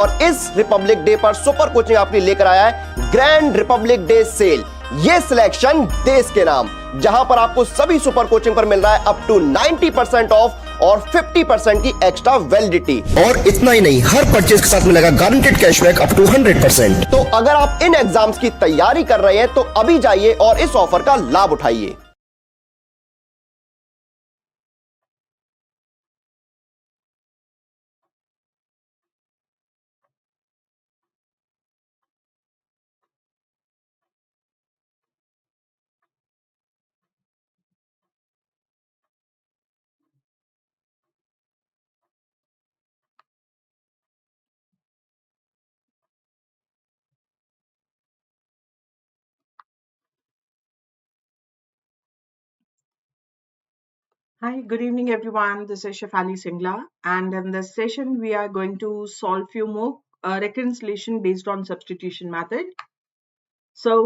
और इस Republic day पर सुपर कोचिंग आपके लिए लेकर आया है ग्रैंड रिपब्लिक डे सेल। ये सिलेक्शन देश के नाम, जहां पर आपको सभी सुपर कोचिंग पर मिल रहा है अप टू 90% ऑफ और 50% की एक्स्ट्रा वैलिडिटी। और इतना ही नहीं, हर परचेज के साथ मिलेगा गारंटेड कैशबैक अप टू 100%। तो अगर आप इन एग्जाम्स की तैयारी कर रहे हैं तो अभी जाइए और इस ऑफर का लाभ उठाइए। Hi, good evening everyone. This is Shefali Singla, and in this session we are going to solve few more reconciliation based on substitution method. So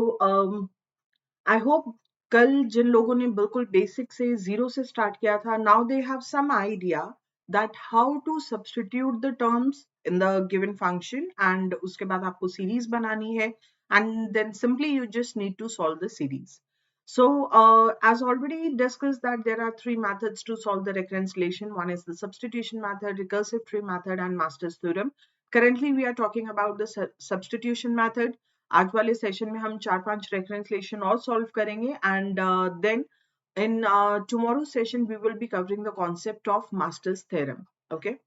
I hope कल जिन लोगों ने बिल्कुल बेसिक से जीरो से स्टार्ट किया था, now they have some idea that how to substitute the terms in the given function, and उसके बाद आपको series बनानी है, and then simply you just need to solve the series. So as already discussed that there are three methods to solve the reconciliation. One is the substitution method, recursive tree method, and Master's theorem. Currently we are talking about the substitution method. आज वाले session में हम 4-5 reconciliation और solve करेंगे, and then in tomorrow's session we will be covering the concept of Master's theorem. Okay,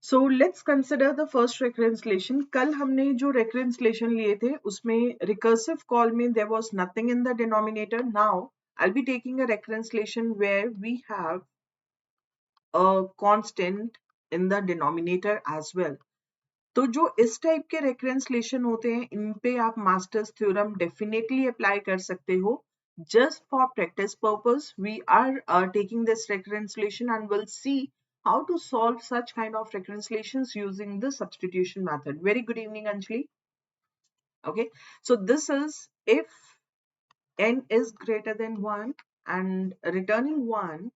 so let's consider the first reconciliation. कल हमने जो reconciliation लिए थे उसमें recursive call में there was nothing in the denominator. Now I'll be taking a reconciliation where we have a constant in the denominator as well. तो जो इस टाइप के रेकरेंसलेशन होते हैं, इन पे आप मास्टर्स थ्योरम डेफिनेटली अप्लाई कर सकते हो. Just for practice purpose we are taking this recurrence relation and will see how to solve such kind of reconciliations using the substitution method. Very good evening, Anjali. Okay, so this is if n is greater than 1 and returning 1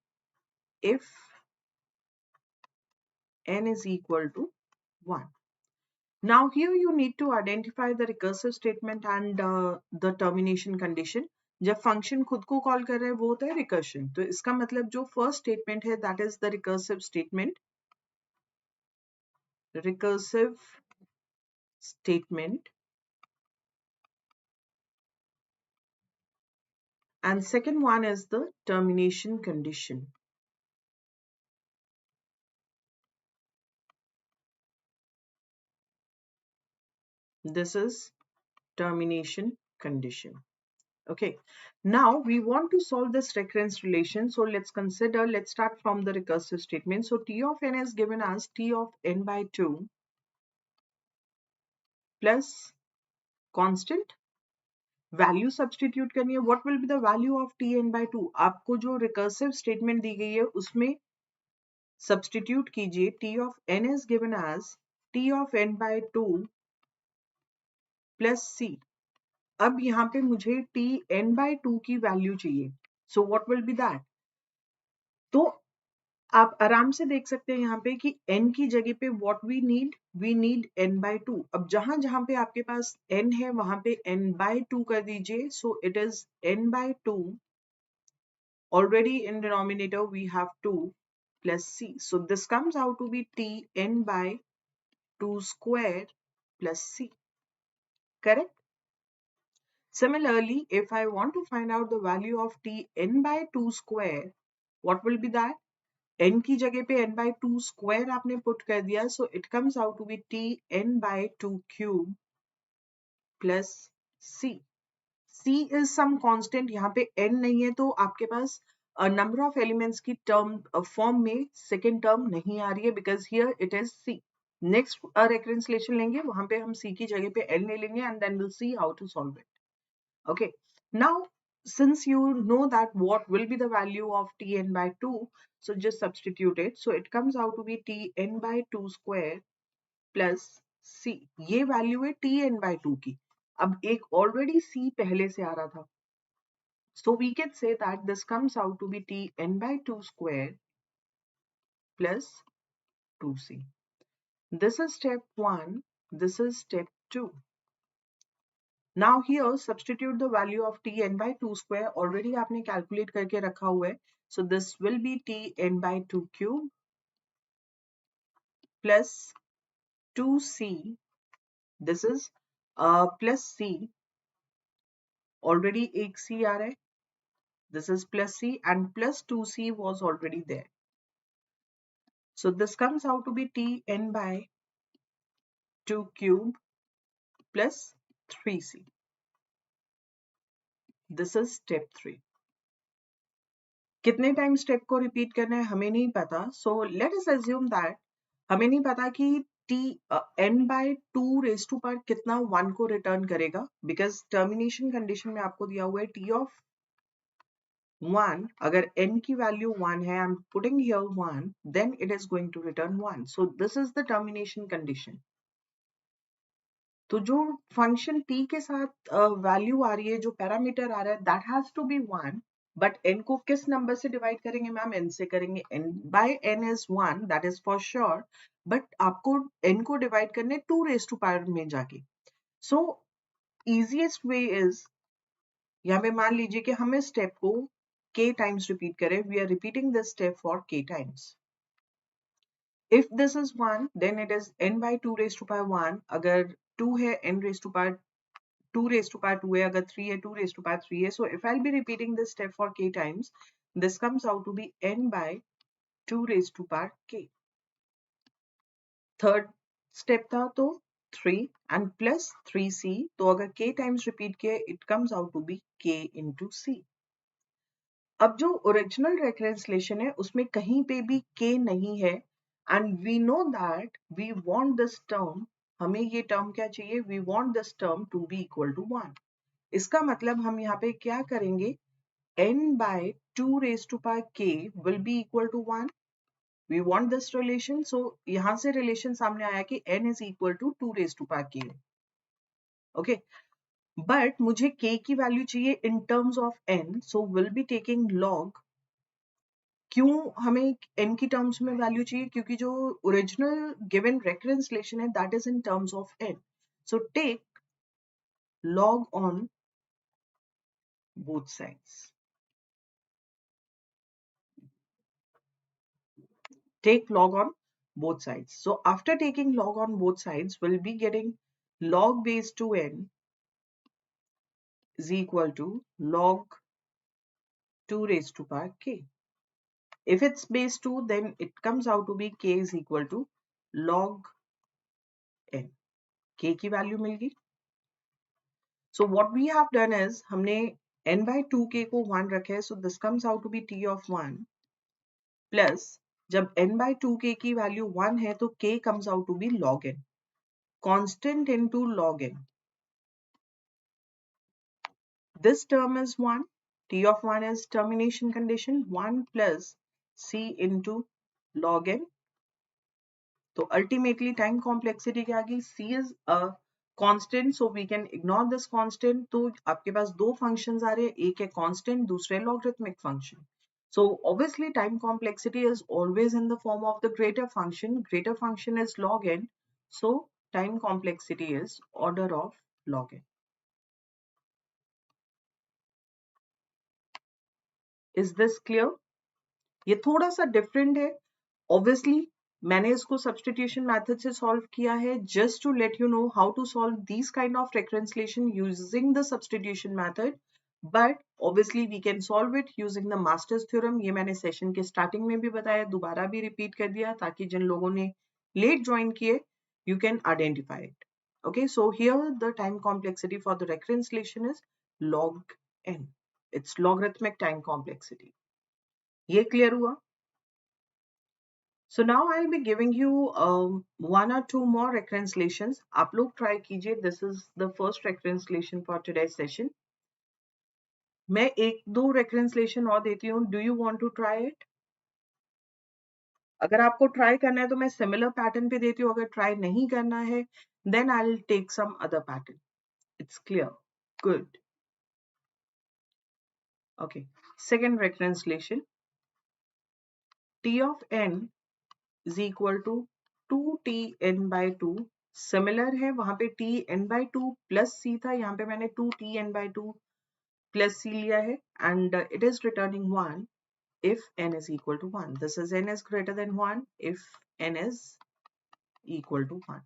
if n is equal to 1. Now here you need to identify the recursive statement and the termination condition. जब function खुद को call कर रहा है वो होता है recursion. तो इसका मतलब जो first statement है that is the recursive statement. Recursive statement. And second one is the termination condition. This is termination condition. Okay, now we want to solve this recurrence relation. So let's start from the recursive statement. So t of n is given as t of n by 2 plus constant. Value substitute करनी है. What will be the value of T N by 2. आपको जो recursive statement दी गई है उसमें substitute कीजिए. T of N is given as T of N by 2 plus C. अब यहाँ पे मुझे टी एन बाय 2 की वैल्यू चाहिए. So what will B that. तो आप आराम से देख सकते हैं यहाँ पे कि n की जगह पे what we need n by 2. अब जहां जहां पे आपके पास n है वहां पे n by 2 कर दीजिए. So it is n by 2. Already in denominator we have 2 plus c. So this comes out to be t n by 2 square plus c. Correct? Similarly, if I want to find out the value of t n by 2 square, what will be that? n की जगह पे n by 2 square आपने put कर दिया. So it comes out to be t n by 2 cube plus c. c is some constant. यहाँ पे n नहीं है तो आपके पास number of elements की term form में second term नहीं आ रही है because here it is c. Next reconciliation लेंगे वहां पे हम c की जगह पे n ले लेंगे and then we'll see how to solve it. Okay, now since you know that what will be the value of tn by 2, so just substitute it. So it comes out to be tn by 2 square plus c. ये value है tn by 2 की. अब एक already c पहले से आ रहा था. So we can say that this comes out to be tn by 2 square plus 2c. This is step 1. This is step 2. Now here substitute the value of Tn by 2 square. Already आपने calculate करके रखा हुआ है. So this will be Tn by 2 cube plus 2c. This is plus c. Already एक c आ रहा है. This is plus c and plus 2c was already there. So this comes out to be Tn by 2 cube plus 3c. This is step 3. कितने time step को repeat करना है हमें नहीं पता. So let us assume that हमें नहीं पता कि T n by 2 raise to power कितना 1 को रिटर्न करेगा, बिकॉज टर्मिनेशन कंडीशन में आपको दिया हुआ है t ऑफ 1. अगर n की वैल्यू 1 है, I am putting here 1, then it is going to return 1. So this is the termination condition. तो जो फंक्शन t के साथ वैल्यू आ रही है, जो पैरामीटर आ रहा है, that has to be 1. But n को किस नंबर से डिवाइड करेंगे मैम? n से करेंगे. n by n is 1, that is for sure. But आपको n को डिवाइड करने 2 रेज टू पावर में जाके. सो इजीएस्ट वे इज, यहाँ पे मान लीजिए कि हम इस स्टेप को k टाइम्स रिपीट करें. We are repeating this step for k times. If this is 1, then it is n by 2 raised to power 1. अगर 2 है, n raised to power 2 raised to power 2 है. अगर 3 है, 2 raised to power 3 है. So if I'll be repeating this step for k times, this comes out to be n by 2 raised to power k. Third step था तो 3 and plus 3c. तो अगर k times repeat किए, it comes out to be k into c. अब जो original translation है उसमें कहीं पे भी k नहीं है, and we know that we want this term. हमें ये टर्म क्या चाहिए? We want this term to be equal to 1. इसका मतलब हम यहाँ पे क्या करेंगे? n by 2 raised to power k will be equal to 1. We want this relation. So यहाँ से relation सामने आया कि n is equal to 2 raised to power k. Okay. But मुझे k की वैल्यू चाहिए in terms of n. So we'll be taking log. क्यों हमें n की टर्म्स में वैल्यू चाहिए? क्योंकि जो ओरिजिनल गिवन रेफरेंसलेशन है, that is in terms of n. सो टेक log on both sides. Take log on both sides. So after taking log on both sides, we'll be getting log base 2n is equal to log 2 raised to power k. If it's base 2, then it comes out to be k is equal to log n. k की value मिल गई. So what we have done is हमने n by 2k को 1 रखे. So this comes out to be t of 1 plus जब n by 2k की value 1 है तो k comes out to be log n. Constant into log n. This term is 1. T of 1 is termination condition. 1 plus c into log n. तो ultimately time complexity क्या आ गई? C is a constant, so we can ignore this constant. तो आपके पास दो functions आ रहे हैं, एक है constant, दूसरे logarithmic function. So obviously time complexity is always in the form of the greater function. Greater function is log n, so time complexity is order of log n. Is this clear? ये थोड़ा सा different है. Obviously मैंने इसको substitution method से solve किया है, just to let you know how to solve these kind of reconciliation using the substitution method. But obviously we can solve it using the master's theorem. ये मैंने session के starting में भी बताया, दोबारा भी repeat कर दिया ताकि जिन लोगों ने late join किए, you can identify it. Okay, so here the time complexity for the reconciliation is log n. It's logarithmic time complexity. ये clear हुआ? So now I'll be giving you one or two more reconciliations. आप लोग try कीजिए. This is the first reconciliation for today's session. मैं एक दो reconciliation और देती हूँ. Do you want to try it? अगर आपको try करना है तो मैं similar pattern पे देती हूँ. अगर try नहीं करना है, then I'll take some other pattern. It's clear. Good. Okay. Second reconciliation. T of n is equal to 2t(n/2) similar है, वहां पे t(n/2) प्लस c था, यहाँ पे मैंने 2t(n/2) प्लस c लिया है, and it is returning 1 if n is equal to 1. This is n is greater than 1 if n is equal to 1.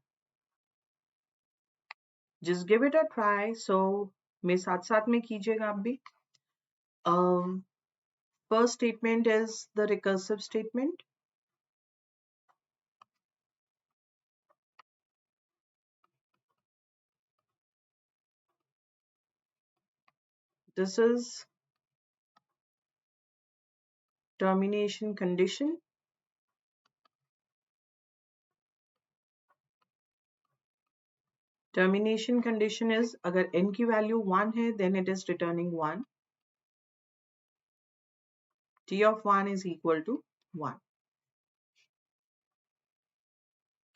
Just give it a try. So मेरे साथ साथ में कीजिएगा आप भी. First statement is the recursive statement. This is termination condition. Termination condition is अगर n की value 1 है then it is returning 1. T of 1 is equal to 1.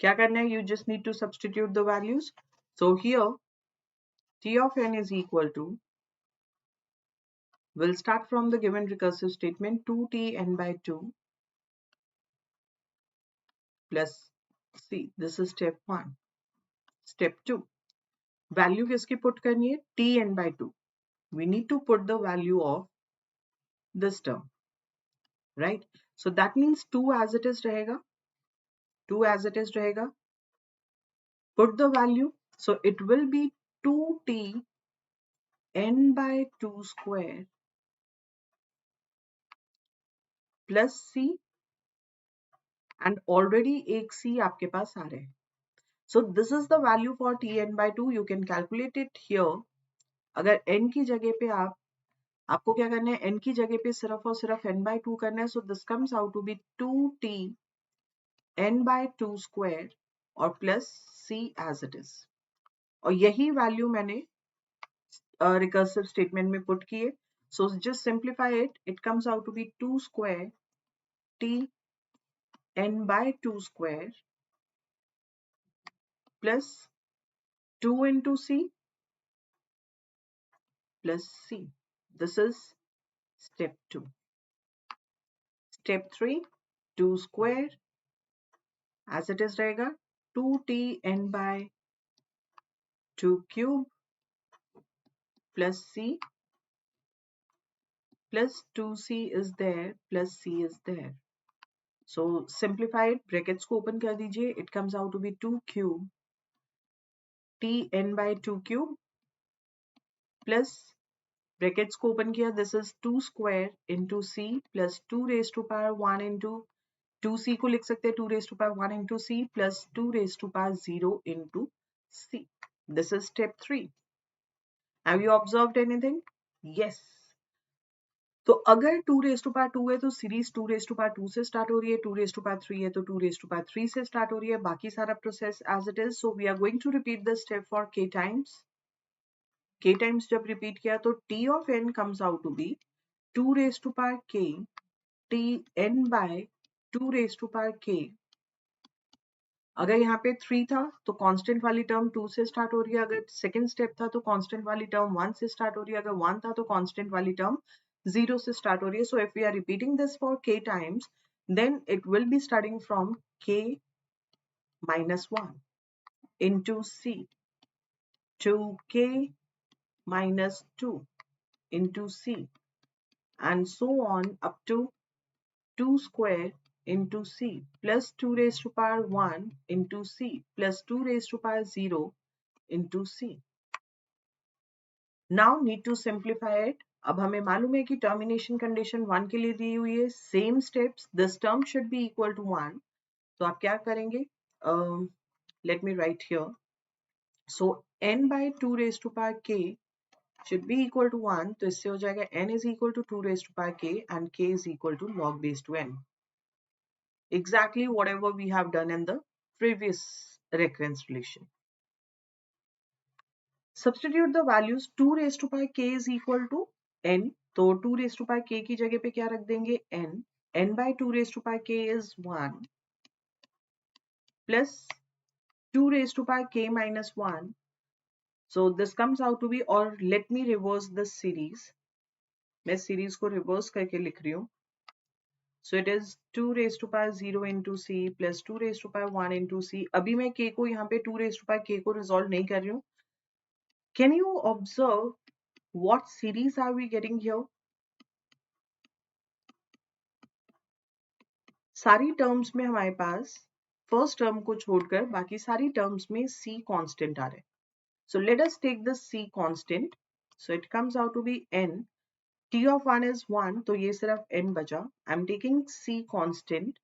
क्या करना है? You just need to substitute the values. So here T of n is equal to, we'll start from the given recursive statement, 2t(n/2) plus c. This is step 1. Step 2. Value किसकी put करनी है? t(n/2). We need to put the value of this term, right? So that means 2 as it is रहेगा. 2 as it is रहेगा. Put the value. So it will be 2t(n/2) square plus c, and already एक c आपके पास आ रहे हैं. So this is the value for t(n/2). You can calculate it here. अगर n की जगह पे आपको क्या करना है? n की जगह पे सिर्फ और सिर्फ n/2 करना है. So this comes out to be 2t(n/2) square और plus c as it is. और यही वैल्यू मैंने recursive statement में put की है. So just simplify it. It comes out to be 2 square t(n/2) square plus 2 into c plus c. This is step 2. Step 3, 2 square as it is रहेगा 2t(n/2) cube plus c plus 2c is there plus c is there. So simplify it. Brackets को open कर दीजिए. It comes out to be 2 cube t(n/2) cube plus brackets को open किया. This is 2 square into c plus 2 raised to power 1 into 2c को लिख सकते हैं 2 raised to power 1 into c plus 2 raised to power 0 into c. This is step 3. Have you observed anything? Yes. तो अगर 2 raised to power 2 है तो series 2 raised to power 2 से start हो रही है, 2 raised to power 3 है तो 2 raised to power 3 से स्टार्ट हो रही है. बाकी सारा process as it is. So we are going to repeat the step for k times. k times जब रिपीट किया तो t of n comes out to be 2 raised to power k t(n/2 raised to power k. अगर यहाँ पे 3 था तो constant वाली term 2 से स्टार्ट हो रही है. अगर सेकंड स्टेप था तो कांस्टेंट वाली टर्म 1 से स्टार्ट हो रही है. अगर 1 था तो कांस्टेंट वाली टर्म 0 से स्टार्ट हो रही है. So if we are repeating this for k times, then it will be starting from k minus 1 into c to k minus 2 into c and so on up to 2 square into c plus 2 raised to power 1 into c plus 2 raised to power 0 into c. Now need to simplify it. अब हमें मालूम है कि termination condition 1 के लिए दी हुई है. Same steps. This term should be equal to 1. तो आप क्या करेंगे? Let me write here. So n/2 raised to power k should be equal to 1. तो इससे हो जाएगा n is equal to 2 raised to power k and k is equal to log base to n. Exactly whatever we have done in the previous recurrence relation. Substitute the values. 2 raised to power k is equal to n. तो 2 raised to power k की जगह पे क्या रख देंगे? n. n/2 raised to power k is 1 plus 2 raised to power k minus 1. So this comes out to be, or let me reverse this series. मैं series को reverse करके लिख रही हूँ. So it is 2 raised to power 0 into c plus 2 raised to power 1 into c. अभी मैं k को यहाँ पे 2 raised to power k को resolve नहीं कर रही हूँ. Can you observe what series are we getting here? सारी टर्म्स में हमारे पास फर्स्ट टर्म को छोड़कर बाकी सारी टर्म्स में c कांस्टेंट आ रहे हैं. So let us take the c constant. So it comes out to be n. T of 1 is 1, तो ये सिर्फ n बचा. I'm taking c constant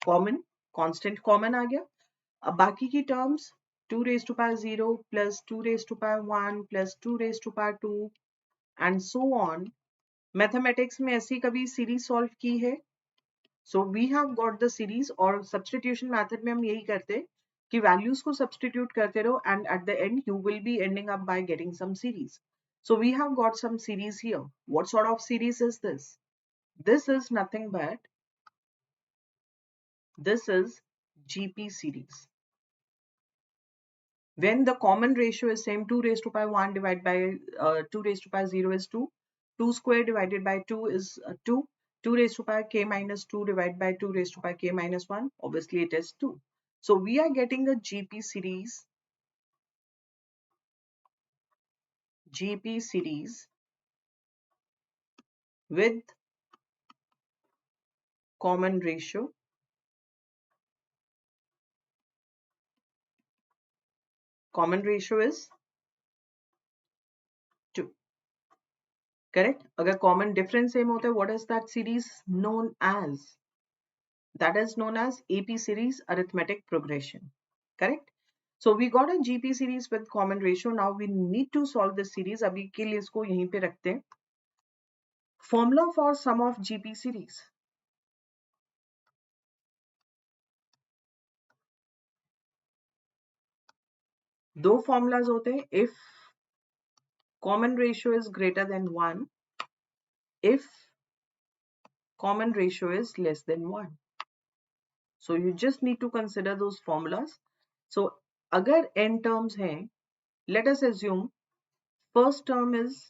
common. Constant common आ गया. अब बाकी की terms 2 raised to power 0 plus 2 raised to power 1 plus 2 raised to power 2 and so on. Mathematics में ऐसी कभी सीरीज सॉल्व की है? So we have got the series और substitution method में हम यही करते हैं कि values को substitute करते रहो and at the end you will be ending up by getting some series. So we have got some series here. What sort of series is this? This is nothing but this is GP series. When the common ratio is same, 2 raised to power 1 divided by 2 raised to power 0 is 2. 2 square divided by 2 is 2. 2 raised to power k minus 2 divided by 2 raised to power k minus 1. Obviously it is 2. So we are getting a GP series with common ratio. Common ratio is 2. Correct? अगर common difference same होता है, what is that series known as? That is known as AP series, arithmetic progression. Correct? So we got a GP series with common ratio. Now we need to solve this series. अभी के लिए इसको यहीं पे रखते हैं. Formula for sum of GP series. दो formulas होते हैं. If common ratio is greater than 1, if common ratio is less than 1. So you just need to consider those formulas. So अगर n terms हैं, let us assume first term is,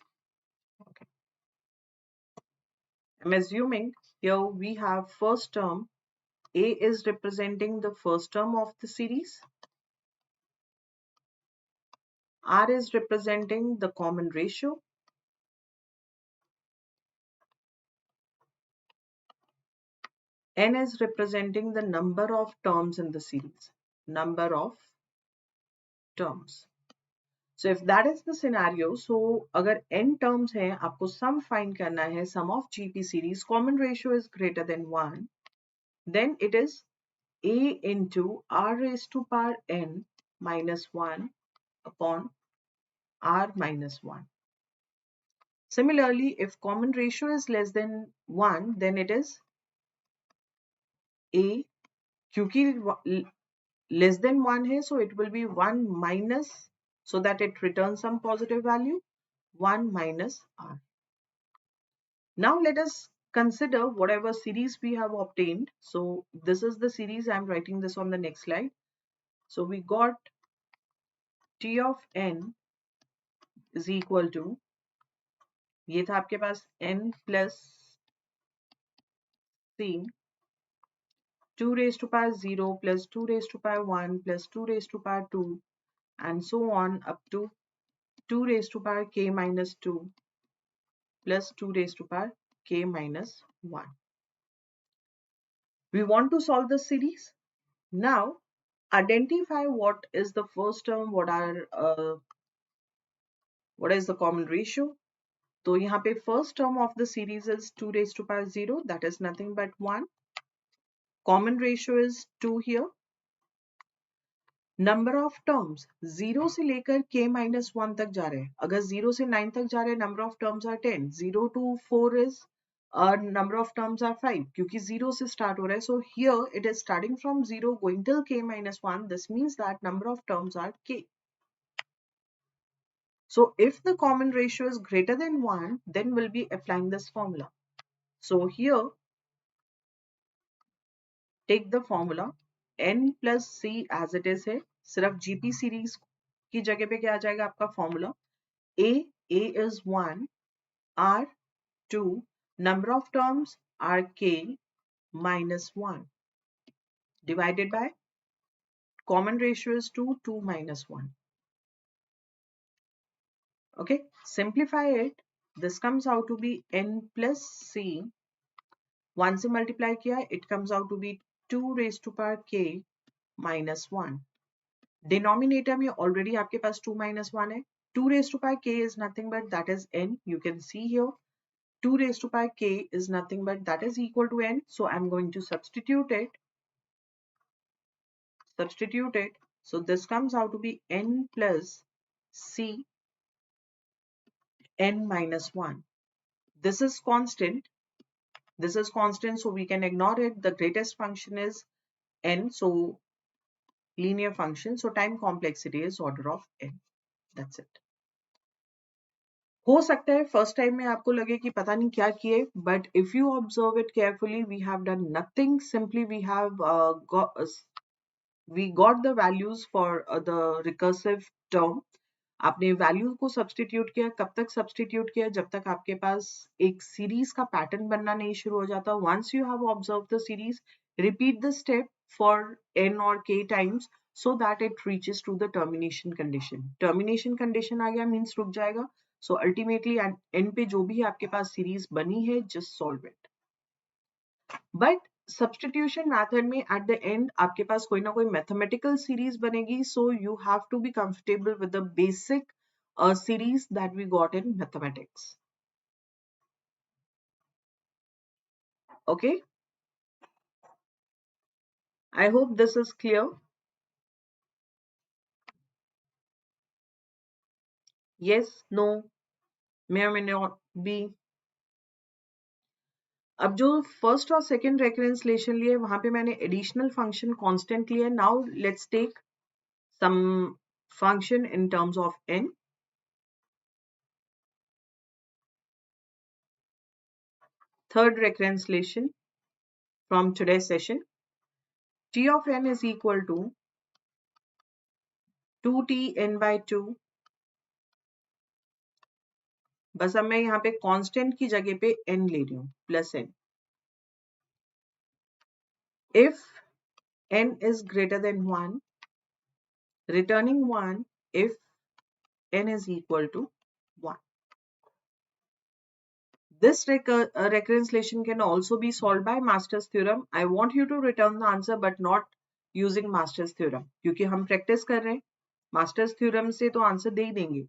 okay, I'm assuming here we have first term. A is representing the first term of the series. R is representing the common ratio. N is representing the number of terms in the series. Number of terms. So if that is the scenario, so अगर n terms हैं, आपको sum find करना है, sum of GP series, common ratio is greater than 1, then it is A into R raised to power n minus 1 upon R minus 1. Similarly, if common ratio is less than 1, then it is A, क्योंकि less than 1 है, so it will be 1 minus, so that it returns some positive value, 1 minus R. Now let us consider whatever series we have obtained. So this is the series. I'm writing this on the next slide. So we got T of n is equal to, ये था आपके पास n plus c, 2 raised to power 0 plus 2 raised to power 1 plus 2 raised to power 2 and so on up to 2 raised to power k minus 2 plus 2 raised to power k minus 1. We want to solve the series. Now identify what is the first term, what is the common ratio. तो यहाँ पे first term of the series is 2 raised to power 0, that is nothing but 1. Common ratio is 2 here. Number of terms 0 से लेकर k minus 1 तक जा रहे हैं. अगर 0 से 9 तक जा रहे हैं, number of terms are 10. 0 to 4 is number of terms are 5 क्योंकि 0 से start हो रहा है. So here it is starting from 0 going till k minus 1. This means that number of terms are k. So if the common ratio is greater than 1, then we'll be applying this formula. So here, take the formula n plus c as it is है. सिर्फ GP series की जगह पे क्या आ जाएगा आपका formula? A is 1, R 2, number of terms are k minus 1 divided by common ratio is 2 minus 1. Okay, simplify it. This comes out to be n plus c. 1 से multiply किया, it comes out to be 2 raised to power k minus 1. Denominator में already आपके पास 2 minus 1 है. 2 raised to power k is nothing but that is n. You can see here 2 raised to power k is nothing but that is equal to n. So I'm going to substitute it. So this comes out to be n plus c n minus 1. This is constant. This is constant, so we can ignore it. The greatest function is n, so linear function. So time complexity is order of n. That's it. हो सकता है first time में आपको लगे कि पता नहीं क्या किए, but if you observe it carefully, we have done nothing. Simply we got the values for the recursive term. आपने वैल्यू को सब्सटीट्यूट किया. कब तक सब्सटीट्यूट किया? जब तक आपके पास एक सीरीज का पैटर्न बनना नहीं शुरू हो जाता. Once you have observe the series, repeat the step for n और k times so that it reaches to the termination condition. Termination condition आ गया मीन्स रुक जाएगा. So ultimately end पे जो भी आपके पास सीरीज बनी है, just solve it. But substitution method में एट द एंड आपके पास कोई ना कोई मैथमेटिकल सीरीज बनेगी. So you have to be comfortable with the basic series that we got in mathematics. Okay, I hope this is clear. Yes, no, may or may not be. अब जो first और second reference relation लिए वहां पे मैंने additional function constant लिया. Now let's take some function in terms of n. Third reconciliation from today's session. T of n is equal to 2tn by 2. बस अब मैं यहाँ पे कांस्टेंट की जगह पे n ले रही हूँ, plus n. If n is greater than 1, returning 1 if n is equal to 1. This reconciliation can also be solved by Master's theorem. I want you to return the answer but not using Master's theorem, क्योंकि हम practice कर रहे हैं. Master's theorem से तो answer दे ही देंगे.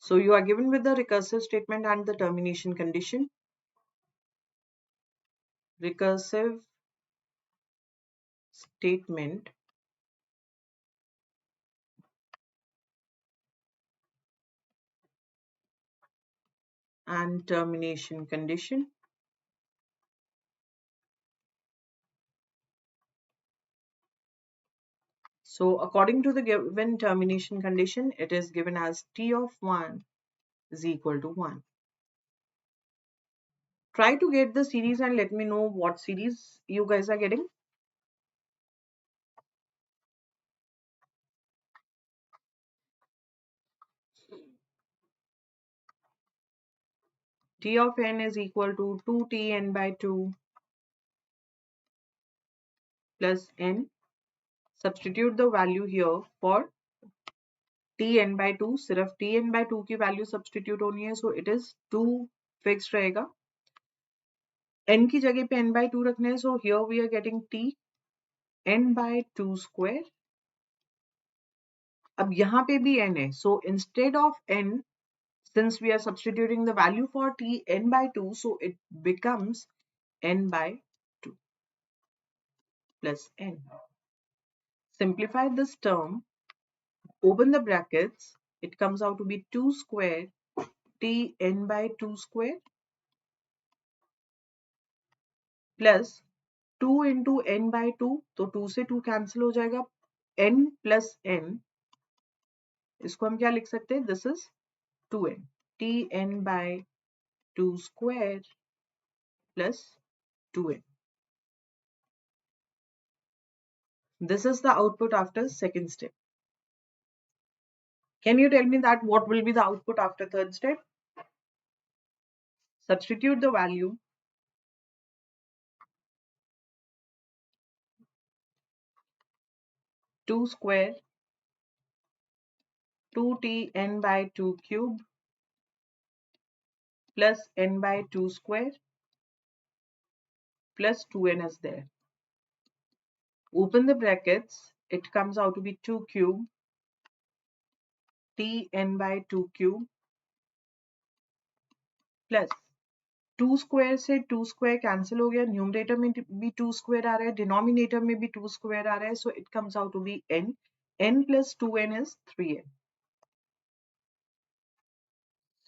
So you are given with the recursive statement and the termination condition. Recursive statement and termination condition. So according to the given termination condition, it is given as t of 1 is equal to 1. Try to get the series and let me know what series you guys are getting. T of n is equal to 2tn by 2 plus n. Substitute the value here for tn by 2. सिर्फ tn by 2 की value substitute होनी है, so it is 2 fixed रहेगा. n की जगह पे n by 2 रखने हैं, so here we are getting t n by 2 square. अब यहाँ पे भी n है, so instead of n, since we are substituting the value for t n by 2, so it becomes n by 2 plus n. Simplify this term, open the brackets, it comes out to be 2 square t n by 2 square plus 2 into n by 2, तो 2 से 2 cancel हो जाएगा. n plus n, इसको हम क्या लिख सकते हैं? This is 2n. tn by 2 square plus 2n. This is the output after second step. Can you tell me that what will be the output after third step? Substitute the value. Two square 2t(n by 2 cube plus n by 2 square plus 2n is there. Open the brackets, it comes out to be 2 cube t(n by 2 cube plus 2 square से 2 square cancel हो गया, numerator में भी 2 square आ रहा है, denominator में भी 2 स्क्वायर आ रहा है, so it comes out to be n. n plus 2n is 3n.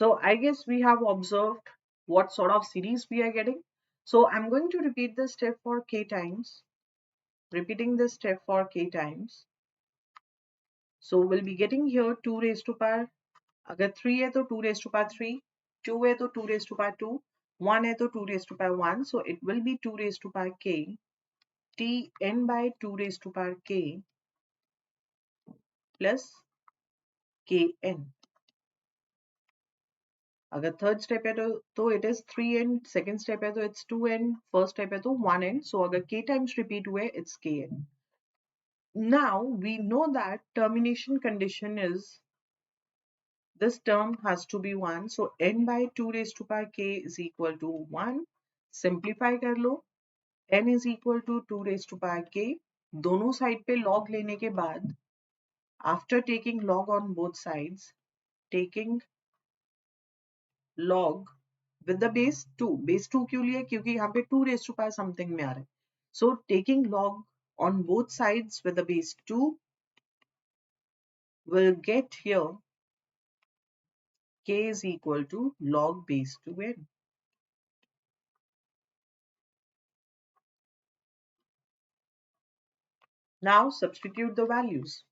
So I guess we have observed what sort of series we are getting. So I'm going to repeat this step for k times. Repeating this step for k times. So we'll be getting here 2 raised to power, अगर 3 है तो 2 raised to power 3, 2 है तो 2 raised to power 2, 1 है तो 2 raised to power 1, so it will be 2 raised to power k tn by 2 raised to power k plus kn. अगर third step है तो it is 3n, second step है तो it's 2n, first step है तो 1n, so अगर k times repeat हुए it's kn. Now we know that termination condition is this term has to be 1, so n by 2 raised to power k is equal to 1. Simplify कर लो, n is equal to 2 raised to power k. दोनों side पे log लेने के बाद after taking log on both sides, taking log with the base 2. base 2 क्यों लिए? क्योंकि यहाँ पे 2 raised to power something में आ रहा है. So taking log on both sides with the base 2 will get here k is equal to log base 2n. Now substitute the values.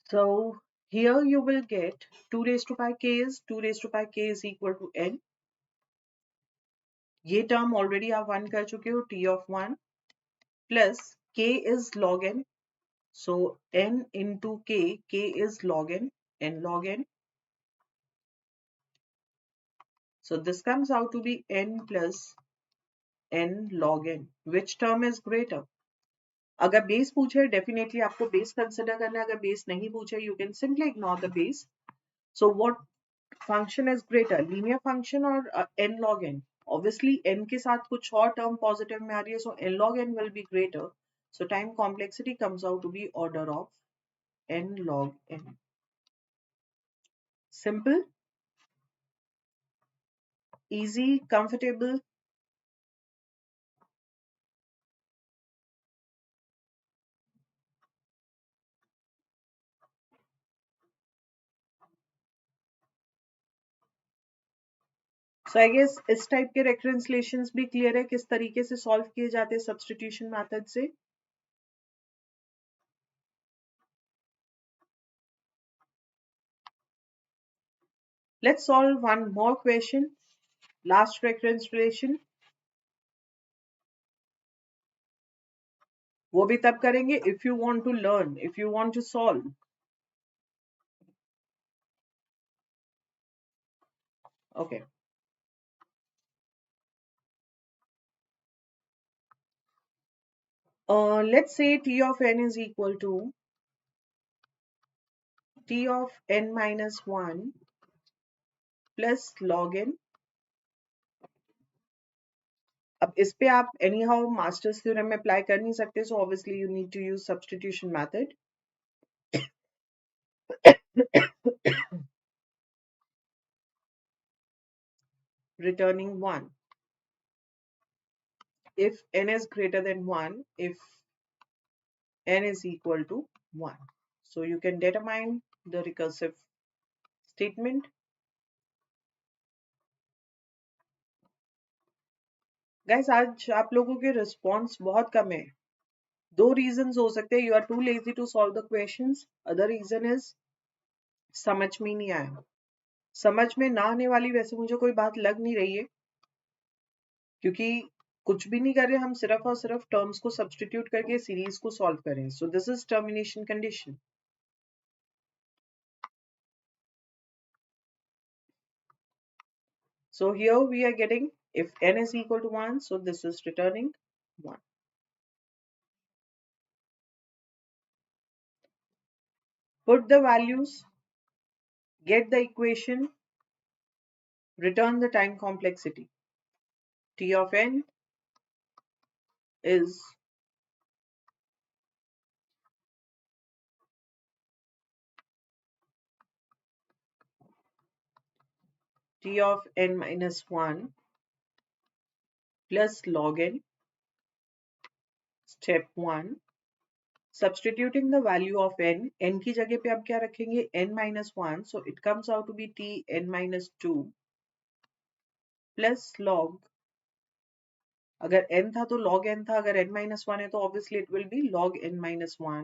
So here you will get 2 raised to power k is 2 raised to power k is equal to n. ये term already आप 1 कर चुके हो, t of 1 plus k is log n. So n into k is log n log n. So this comes out to be n plus n log n. Which term is greater? अगर base पूछे definitely आपको base consider करना है, अगर base नहीं पूछे you can simply ignore the base. So what function is greater, linear function or n log n? Obviously n के साथ कुछ और term positive में आ रही है, so n log n will be greater. So time complexity comes out to be order of n log n. Simple, easy, comfortable. So I guess इस type के reconciliations भी clear है किस तरीके से solve किए जाते हैं substitution method से. Let's solve one more question. Last reconciliation. वो भी तब करेंगे if you want to learn, if you want to solve. Okay. Let's say t of n is equal to t of n minus 1 plus log n. अब इस पे आप anyhow master's theorem में apply कर नहीं सकते, so obviously you need to use substitution method. Returning 1. If n is greater than 1, if n is equal to 1. So you can determine the recursive statement. Guys, आज आप लोगों के response बहुत कम है. दो reasons हो सकते हैं. You are too lazy to solve the questions. Other reason is समझ में नहीं आया. समझ में ना आने वाली वैसे मुझे कोई बात लग नहीं रही है, क्योंकि कुछ भी नहीं कर रहे हम, सिर्फ और सिर्फ टर्म्स को सब्स्टिट्यूट करके सीरीज को सॉल्व करें. सो this is termination condition. So here we are getting, if n is equal to 1, so this is returning 1. Put the values, get the equation, return the time complexity. T of n is T of n minus 1 plus log n, step 1. Substituting the value of n की जगह पे आप क्या रखेंगे, n minus 1, so it comes out to be t n minus 2 plus log, अगर n था तो log n था, अगर n minus 1 है तो obviously it will be log n minus 1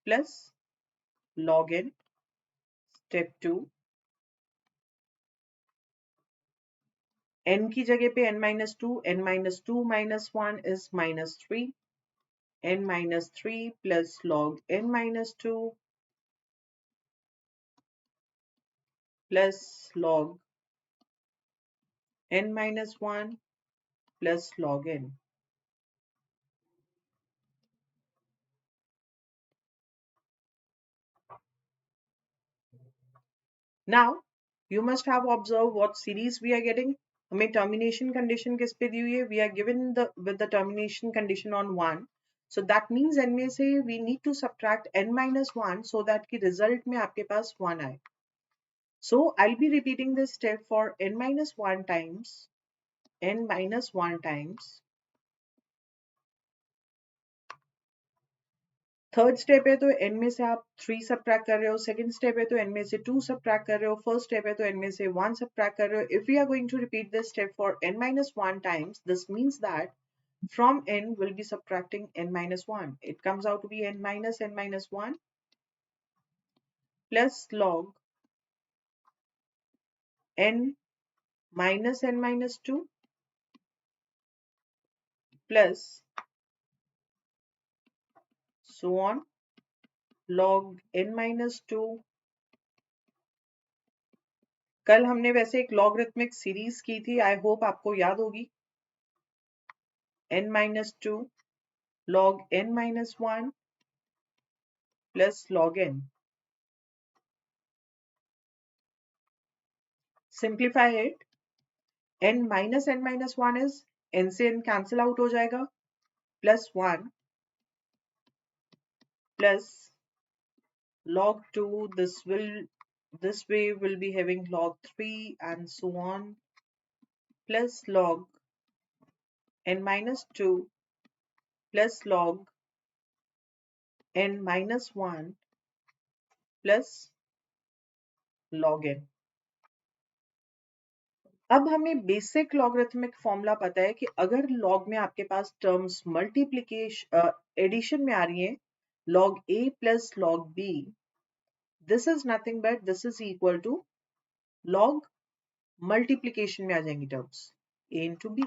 plus log n, step 2. n की जगह पे n minus 2, n minus 2 minus 1 is minus 3, n minus 3 plus log n minus 2 plus log n minus 1 plus log n. Now you must have observed what series we are getting. हमें termination condition किस पे दी हुई है? We are given with the termination condition on 1. So that means n में से we need to subtract n minus 1 so that कि result में आपके पास 1 आए. So I'll be repeating this step for n minus 1 times n minus 1 times. Third step है तो n में से आप 3 सब्ट्रैक्ट कर रहे हो, सेकंड स्टेप है तो n में से 2 सब्ट्रैक्ट कर रहे हो, फर्स्ट स्टेप है तो n में से 1 सब्ट्रैक्ट कर रहे हो. If we are going to repeat this step for n minus 1 times, this means that from n we'll be subtracting n minus 1. It comes out to be n minus 1 plus log n minus 2 plus so on log n minus 2. कल हमने वैसे एक logarithmic series की थी, I hope आपको याद होगी. n minus 2 log n minus 1 plus log n. Simplify it. n minus 1 is n से n cancel out हो जाएगा, plus 1 plus log 2. This way will be having log 3 and so on, plus log n minus 2 plus log n minus 1 plus log n. अब हमें basic logarithmic formula पता है कि अगर log में आपके पास टर्म्स मल्टीप्लिकेशन एडिशन में आ रही है, log a plus log b, this is nothing but this is equal to log multiplication में आ जाएंगी terms a into b.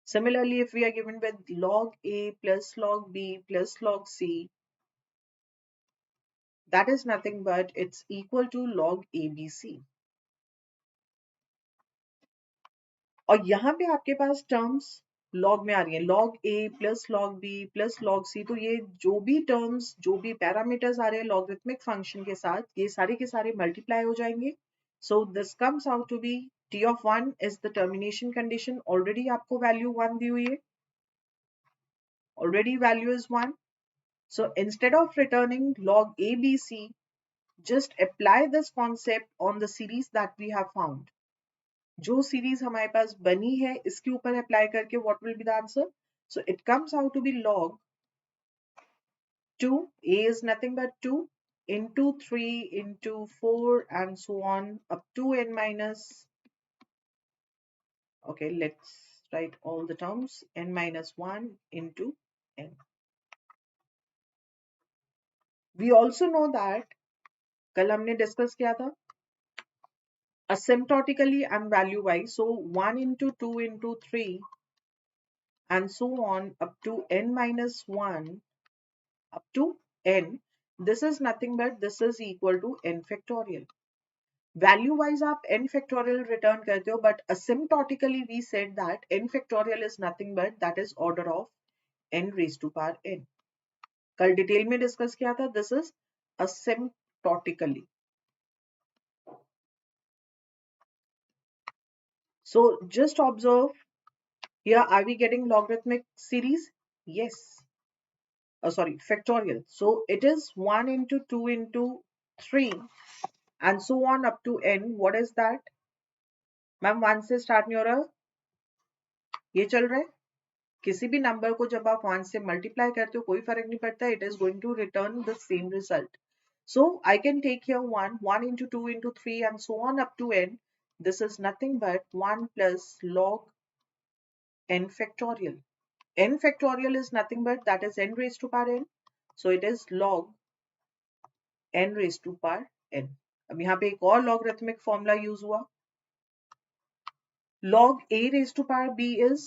Similarly, if we are given with log a plus log b plus log c, that is nothing but it's equal to log abc. और यहाँ पे आपके पास terms log में आ रही है, log A plus log B plus log C. तो ये जो भी टर्म्स, जो भी पैरामीटर्स आ रहे हैं लॉगरिथमिक फंक्शन के साथ, ये सारे के सारे मल्टीप्लाई हो जाएंगे. So this comes out to be t of 1 is the termination condition. Already आपको वैल्यू 1 दी हुई है, already value is 1. So instead of returning log abc, just apply this concept on the series that we have found. जो series हमारे पास बनी है इसके ऊपर अप्लाई करके what will be the answer. So it comes out to be log 2, a is nothing but 2 into 3 into 4 and so on up to n minus, okay, let's write all the terms, n minus 1 into n. We also know that कल हमने discuss किया था asymptotically and value wise, so 1 into 2 into 3 and so on up to n minus 1 up to n. This is nothing but this is equal to n factorial. Value wise आप n factorial return करते हो, but asymptotically we said that n factorial is nothing but that is order of n raised to power n. कल detail में discuss किया था, this is asymptotically. So just observe here, are we getting logarithmic series? Yes. Sorry, factorial. So it is 1 into 2 into 3 and so on up to n. What is that? Ma'am 1 से start नहीं हो रहा, ये चल रहा है. किसी भी नंबर को जब आप 1 से मल्टीप्लाई करते हो कोई फर्क नहीं पड़ता, it is going to return the same result. So I can take here 1 into 2 into 3 and so on up to n. This is nothing but 1 plus log n factorial. N factorial is nothing but that is n raised to power n. So it is log n raised to power n. अब यहाँ पे एक और logarithmic formula use हुआ. Log a raised to power b is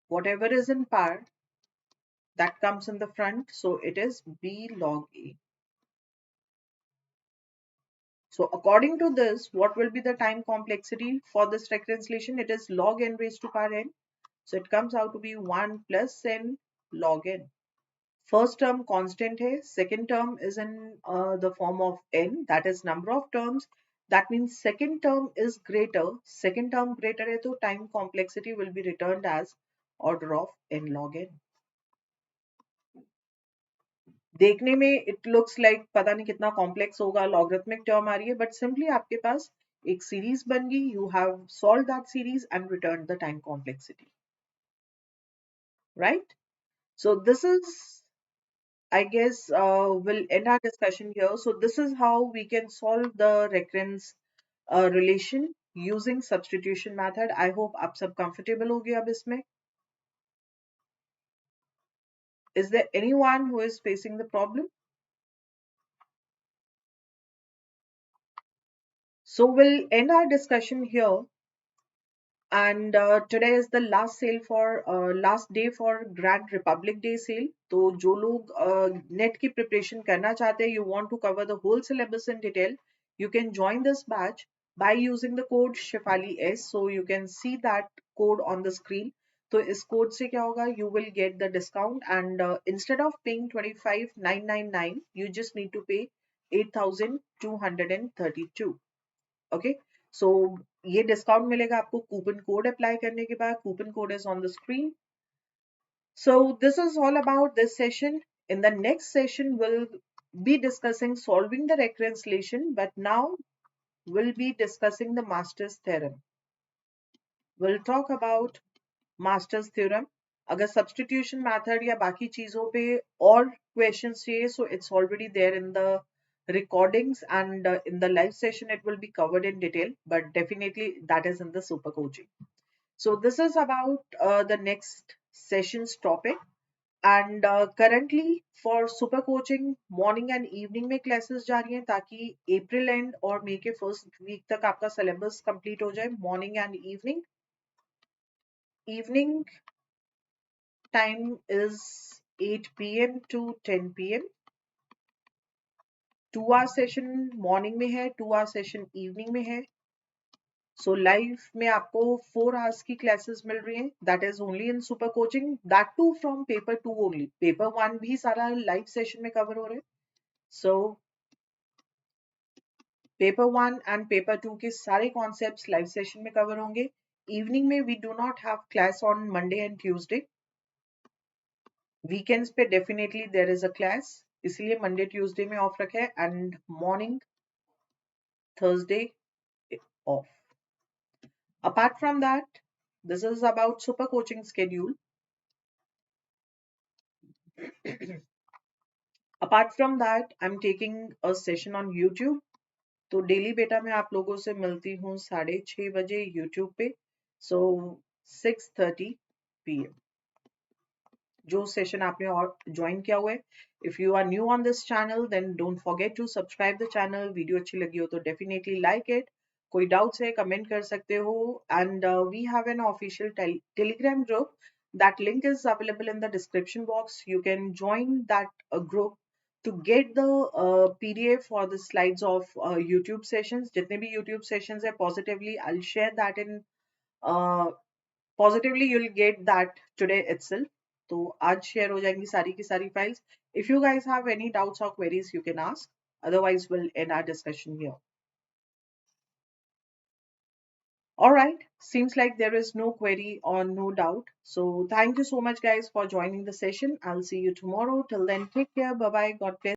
whatever is in power that comes in the front. So it is b log a. So according to this, what will be the time complexity for this reconciliation? It is log n raised to power n. So it comes out to be 1 plus n log n. First term constant hai, second term is in the form of n, that is number of terms. That means second term is greater. Second term greater hai, so time complexity will be returned as order of n log n. देखने में it looks like पता नहीं कितना complex होगा, logarithmic term आ रही है, but simply आपके पास एक series बन गई, you have solved that series and returned the time complexity, right? So this is, I guess, we'll end our discussion here. So this is how we can solve the recurrence relation using substitution method. I hope आप सब comfortable हो गए अब इसमें. Is there anyone who is facing the problem? So we'll end our discussion here. And today is the last sale for last day for Grand Republic Day sale. तो जो लोग net की प्रिपरेशन करना चाहते हैं, you want to cover the whole syllabus in detail, you can join this batch by using the code Shefali S. So you can see that code on the screen. तो इस code से क्या होगा, you will get the discount and instead of paying 25,999 you just need to pay 8,232. Okay, सो ये discount मिलेगा आपको coupon code apply करने के बाद. Coupon code is on the screen. So this is all about this session. In the next session will be discussing solving the reconciliation, but now we'll be discussing the master's theorem. We'll talk about master's theorem. अगर substitution method या बाकी चीजों पे और questions चाहिए, so it's already there in the recordings and in the live session it will be covered in detail, but definitely that is in the super coaching. So this is about the next session's topic. And currently for super coaching morning and evening में classes जा रही हैं, ताकि April end और May के first week तक आपका syllabus complete हो जाए. Morning and evening time is 8 p.m. to 10 p.m. 2 hour session morning में है, 2 hour सेशन इवनिंग में है. सो लाइव में आपको 4 hours की क्लासेस मिल रही हैं. That is only in super coaching, that too from paper 2 only. Paper 1 भी सारा लाइव सेशन में कवर हो रहे हैं. सो पेपर 1 एंड पेपर 2 के सारे कॉन्सेप्ट्स लाइव सेशन में कवर होंगे. इवनिंग में we do not have class on Monday and Tuesday. Weekends पे definitely there is a class, इसलिए मंडे ट्यूसडे में ऑफ रखा है, and morning Thursday off. Apart from that, this is about super coaching schedule. Apart from that, I'm taking a session on YouTube. तो daily बेटा मैं आप लोगों से मिलती हूँ 6:30 बजे YouTube पे. So 6:30 PM. जो सेशन आपने और ज्वाइन किया हुआ है, if you are new on this channel then don't forget to subscribe the channel. Video अच्छी लगी हो तो डेफिनेटली लाइक इट. कोई डाउट्स है कमेंट कर सकते हो. And we have an official Telegram group. That link is available in the description box. You can join that group to get the PDF or the slides of YouTube sessions, जितने भी YouTube sessions है, positively I'll share that in uh, positively you'll get that today itself. तो आज share हो जाएंगी सारी की सारी files. If you guys have any doubts or queries, you can ask. Otherwise, we'll end our discussion here. All right, seems like there is no query or no doubt. So thank you so much, guys, for joining the session. I'll see you tomorrow. Till then, take care. Bye bye. God bless.